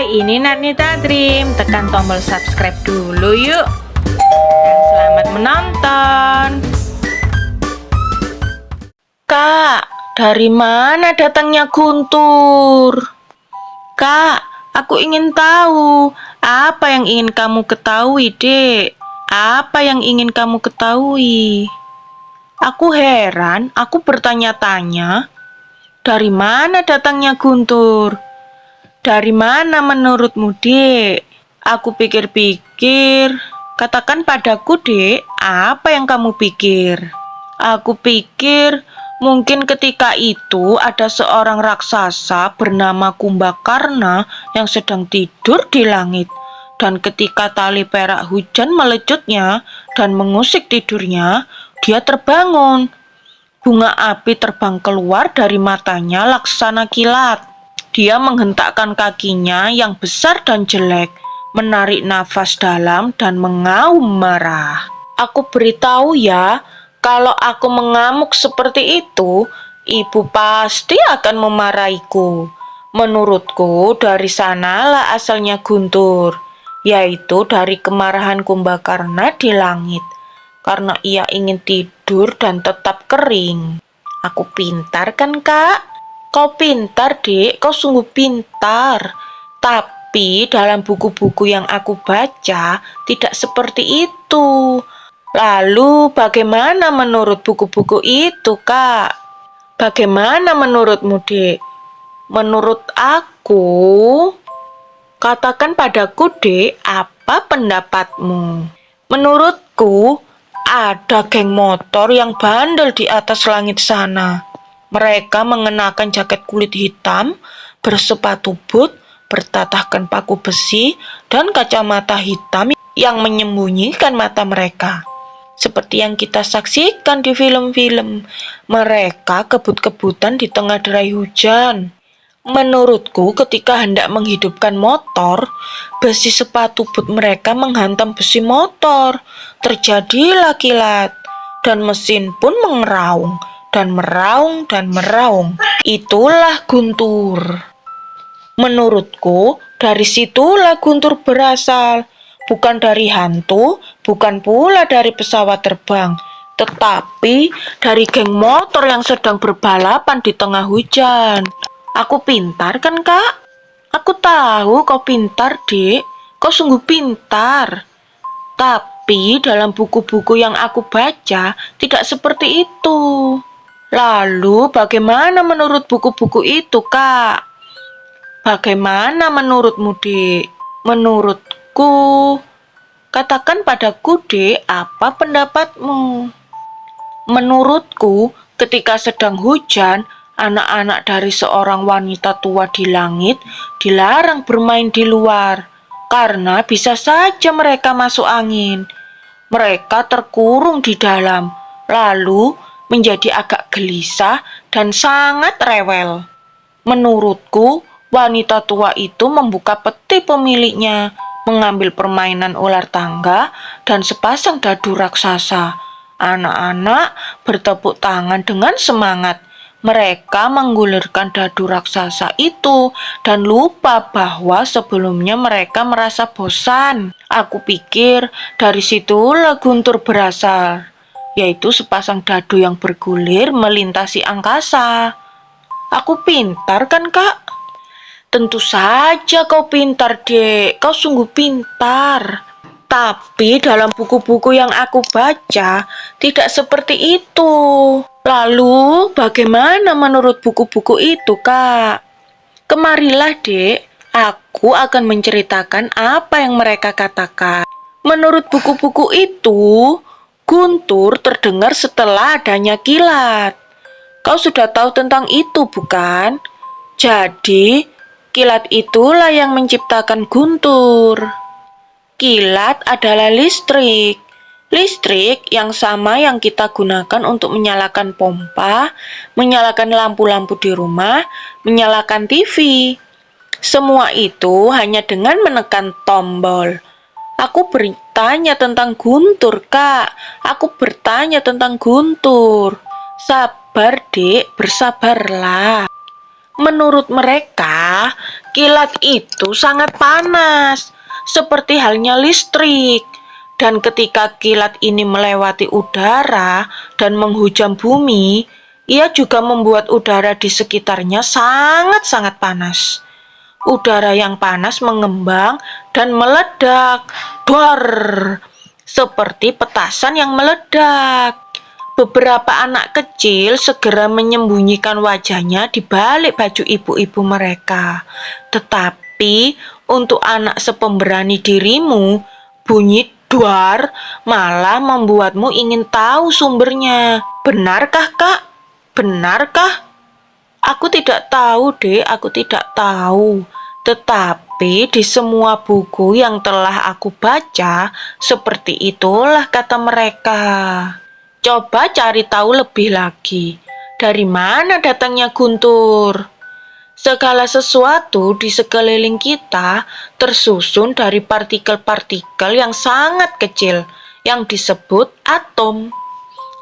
Hai, ini Narnita Dream. Tekan tombol subscribe dulu yuk. Dan selamat menonton. Kak, dari mana datangnya Guntur? Kak, aku ingin tahu. Apa yang ingin kamu ketahui, Dek? Apa yang ingin kamu ketahui? Aku heran, aku bertanya-tanya. Dari mana datangnya Guntur? Dari mana menurutmu, Dek? Aku pikir-pikir. Katakan padaku, Dek, apa yang kamu pikir? Aku pikir mungkin ketika itu ada seorang raksasa bernama Kumbakarna yang sedang tidur di langit. Dan ketika tali perak hujan melecutnya dan mengusik tidurnya, dia terbangun. Bunga api terbang keluar dari matanya laksana kilat. Dia menghentakkan kakinya yang besar dan jelek, menarik nafas dalam dan mengaum marah. Aku beritahu ya, kalau aku mengamuk seperti itu, ibu pasti akan memarahiku. Menurutku dari sanalah asalnya Guntur, yaitu dari kemarahan Kumbakarna di langit, karena ia ingin tidur dan tetap kering. Aku pintar kan, Kak? Kau pintar, Dek. Kau sungguh pintar. Tapi dalam buku-buku yang aku baca, tidak seperti itu. Lalu, bagaimana menurut buku-buku itu, Kak? Bagaimana menurutmu, Dek? Menurut aku, katakan padaku, Dek, apa pendapatmu? Menurutku, ada geng motor yang bandel di atas langit sana. Mereka mengenakan jaket kulit hitam, bersepatu boot, bertatahkan paku besi, dan kacamata hitam yang menyembunyikan mata mereka. Seperti yang kita saksikan di film-film, mereka kebut-kebutan di tengah derai hujan. Menurutku, ketika hendak menghidupkan motor, besi sepatu boot mereka menghantam besi motor. Terjadilah kilat, dan mesin pun mengeraung. Dan meraung dan meraung. Itulah Guntur. Menurutku, dari situlah Guntur berasal. Bukan dari hantu, bukan pula dari pesawat terbang, tetapi dari geng motor yang sedang berbalapan di tengah hujan. Aku pintar kan, Kak? Aku tahu kau pintar, Dek. Kau sungguh pintar. Tapi dalam buku-buku yang aku baca, tidak seperti itu. Lalu, bagaimana menurut buku-buku itu, Kak? Bagaimana menurutmu, Dek? Menurutku, katakan padaku, Dek, apa pendapatmu? Menurutku, ketika sedang hujan, anak-anak dari seorang wanita tua di langit dilarang bermain di luar, karena bisa saja mereka masuk angin. Mereka terkurung di dalam, lalu menjadi agak gelisah dan sangat rewel. Menurutku, wanita tua itu membuka peti pemiliknya, mengambil permainan ular tangga dan sepasang dadu raksasa. Anak-anak bertepuk tangan dengan semangat. Mereka menggulirkan dadu raksasa itu dan lupa bahwa sebelumnya mereka merasa bosan. Aku pikir dari situlah Guntur berasal, yaitu sepasang dadu yang bergulir melintasi angkasa. Aku pintar kan, Kak? Tentu saja kau pintar, Dek. Kau sungguh pintar. Tapi dalam buku-buku yang aku baca, tidak seperti itu. Lalu, bagaimana menurut buku-buku itu, Kak? Kemarilah, Dek. Aku akan menceritakan apa yang mereka katakan. Menurut buku-buku itu, Guntur terdengar setelah adanya kilat. Kau sudah tahu tentang itu, bukan? Jadi, kilat itulah yang menciptakan Guntur. Kilat adalah listrik. Listrik yang sama yang kita gunakan untuk menyalakan pompa, menyalakan lampu-lampu di rumah, menyalakan TV. Semua itu hanya dengan menekan tombol. Aku bertanya tentang Guntur, Kak. Aku bertanya tentang Guntur. Sabar, Dek, bersabarlah. Menurut mereka, kilat itu sangat panas, seperti halnya listrik. Dan ketika kilat ini melewati udara dan menghujam bumi, ia juga membuat udara di sekitarnya sangat-sangat panas. Udara yang panas mengembang dan meledak, duar, seperti petasan yang meledak. Beberapa anak kecil segera menyembunyikan wajahnya di balik baju ibu-ibu mereka. Tetapi untuk anak sepemberani dirimu, bunyi duar malah membuatmu ingin tahu sumbernya. Benarkah, Kak? Benarkah? Aku tidak tahu, Dek. Aku tidak tahu. Tetapi di semua buku yang telah aku baca, seperti itulah kata mereka. Coba cari tahu lebih lagi. Dari mana datangnya guntur? Segala sesuatu di sekeliling kita tersusun dari partikel-partikel yang sangat kecil, yang disebut atom.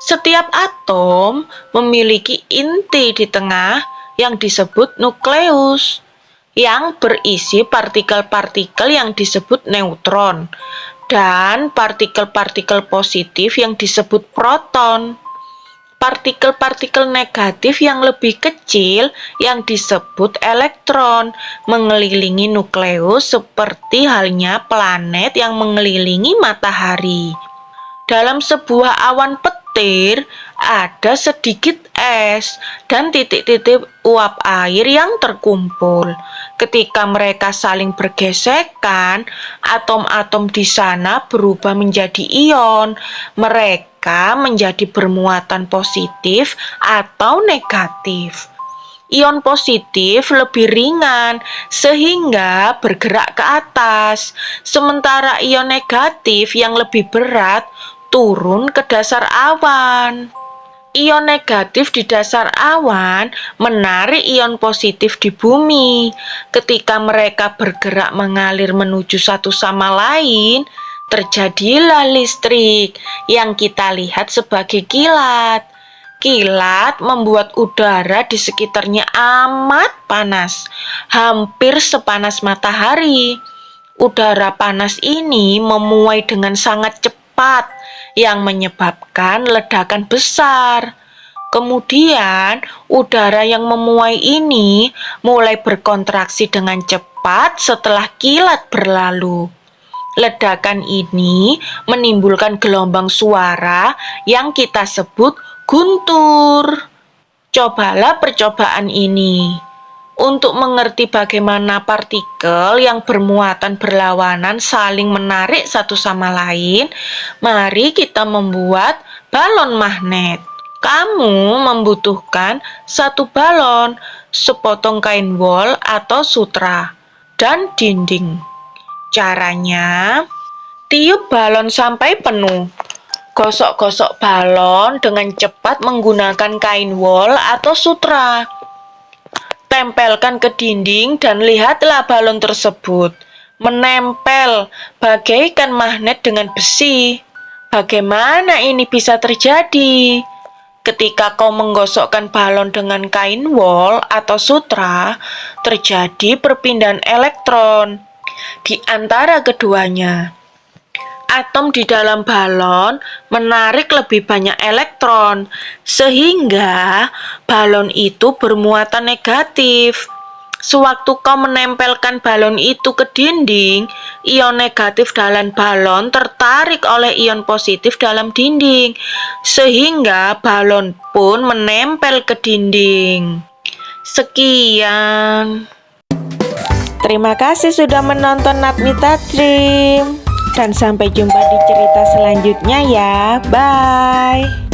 Setiap atom memiliki inti di tengah yang disebut nukleus, yang berisi partikel-partikel yang disebut neutron, dan partikel-partikel positif yang disebut proton. Partikel-partikel negatif yang lebih kecil yang disebut elektron mengelilingi nukleus seperti halnya planet yang mengelilingi matahari. Dalam sebuah awan petir ada sedikit es dan titik-titik uap air yang terkumpul. Ketika mereka saling bergesekan, atom-atom di sana berubah menjadi ion. Mereka menjadi bermuatan positif atau negatif. Ion positif lebih ringan sehingga bergerak ke atas, sementara ion negatif yang lebih berat turun ke dasar awan. Ion negatif di dasar awan menarik ion positif di bumi. Ketika mereka bergerak mengalir menuju satu sama lain, terjadilah listrik yang kita lihat sebagai kilat. Kilat membuat udara di sekitarnya amat panas, hampir sepanas matahari. Udara panas ini memuai dengan sangat cepat, yang menyebabkan ledakan besar. Kemudian, udara yang memuai ini mulai berkontraksi dengan cepat setelah kilat berlalu. Ledakan ini menimbulkan gelombang suara yang kita sebut guntur. Cobalah percobaan ini. Untuk mengerti bagaimana partikel yang bermuatan berlawanan saling menarik satu sama lain, mari kita membuat balon magnet. Kamu membutuhkan satu balon, sepotong kain wol atau sutra, dan dinding. Caranya, tiup balon sampai penuh. Gosok-gosok balon dengan cepat menggunakan kain wol atau sutra. Tempelkan ke dinding dan lihatlah balon tersebut menempel bagaikan magnet dengan besi. Bagaimana ini bisa terjadi? Ketika kau menggosokkan balon dengan kain wol atau sutra, terjadi perpindahan elektron di antara keduanya. Atom di dalam balon menarik lebih banyak elektron, sehingga balon itu bermuatan negatif. Sewaktu kau menempelkan balon itu ke dinding, ion negatif dalam balon tertarik oleh ion positif dalam dinding, sehingga balon pun menempel ke dinding. Sekian. Terima kasih sudah menonton Natmita Dream. Dan sampai jumpa di cerita selanjutnya ya. Bye.